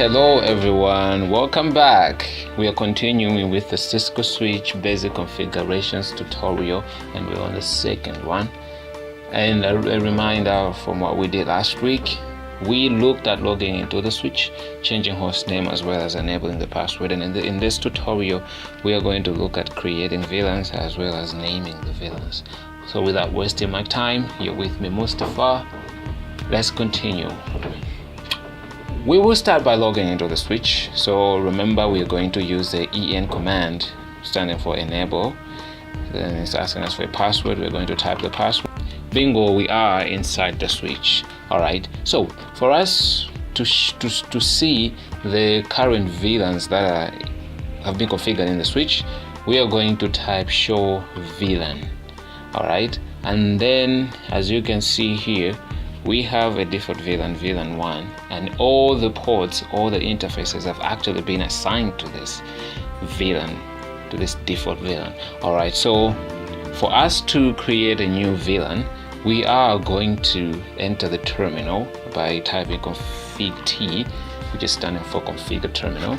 Hello everyone, welcome back. We are continuing with the Cisco switch basic configurations tutorial, and we're on the second one. And a reminder from what we did last week, we looked at logging into the switch, changing host name, as well as enabling the password. And in this tutorial, we are going to look at creating VLANs as well as naming the VLANs. So without wasting my time, you're with me, Mustafa. Let's continue. We will start by logging into the switch. So remember, we are going to use the en command, standing for enable. Then it's asking us for a password. We're going to type the password. Bingo, we are inside the switch. All right, so for us to see the current VLANs that have been configured in the switch, we are going to type show VLAN. All right, and then as you can see here, we have a default VLAN, VLAN 1, and all the ports, all the interfaces have actually been assigned to this VLAN, to this default VLAN. All right, so for us to create a new VLAN, we are going to enter the terminal by typing config T, which is standing for configure terminal,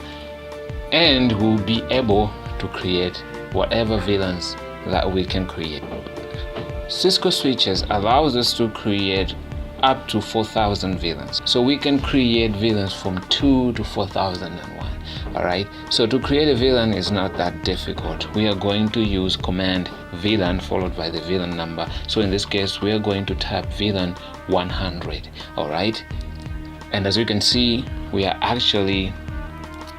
and we'll be able to create whatever VLANs that we can create. Cisco switches allows us to create up to 4,000 VLANs. So we can create VLANs from 2 to 4001. All right, so to create a VLAN is not that difficult. We are going to use command VLAN followed by the VLAN number. So in this case, we are going to type VLAN 100. All right, and as you can see, we are actually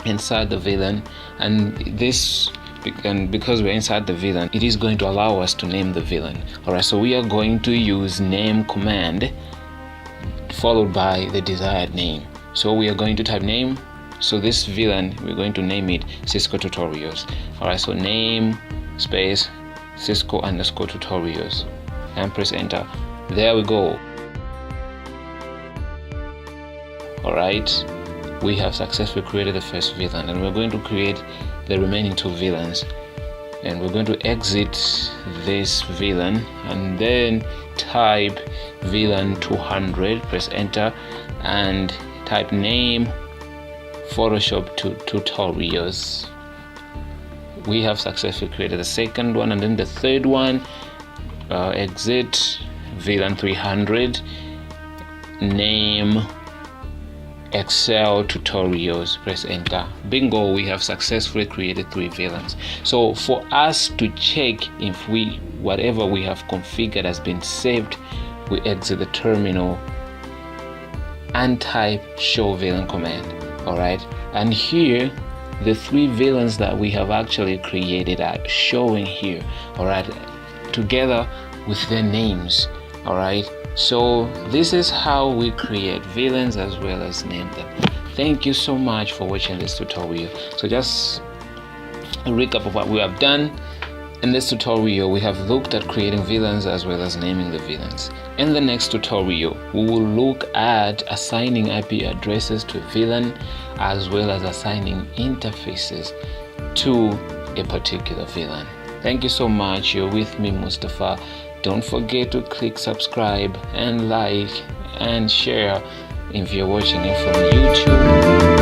inside the VLAN, and because we're inside the VLAN, it is going to allow us to name the VLAN. All right, so we are going to use name command followed by the desired name. So we are going to type name. So this VLAN, we're going to name it Cisco Tutorials. All right, so name space Cisco underscore tutorials, and press enter. There we go. All right, we have successfully created the first VLAN, and we're going to create the remaining two VLANs. And we're going to exit this VLAN and then type VLAN 200, press enter, and type name Photoshop tutorials. We have successfully created the second one, and then the third one, exit VLAN 300, name Excel tutorials, press enter. Bingo, we have successfully created 3 VLANs. So for us to check if whatever we have configured has been saved, we exit the terminal and type show VLAN command. All right, and here the 3 VLANs that we have actually created are showing here. All right, together with their names. All right, so this is how we create VLANs as well as name them. Thank you so much for watching this tutorial. So just a recap of what we have done. In this tutorial, we have looked at creating VLANs as well as naming the VLANs. In the next tutorial, we will look at assigning IP addresses to a VLAN as well as assigning interfaces to a particular VLAN. Thank you so much. You're with me, Mustafa. Don't forget to click subscribe and like and share if you're watching it from YouTube.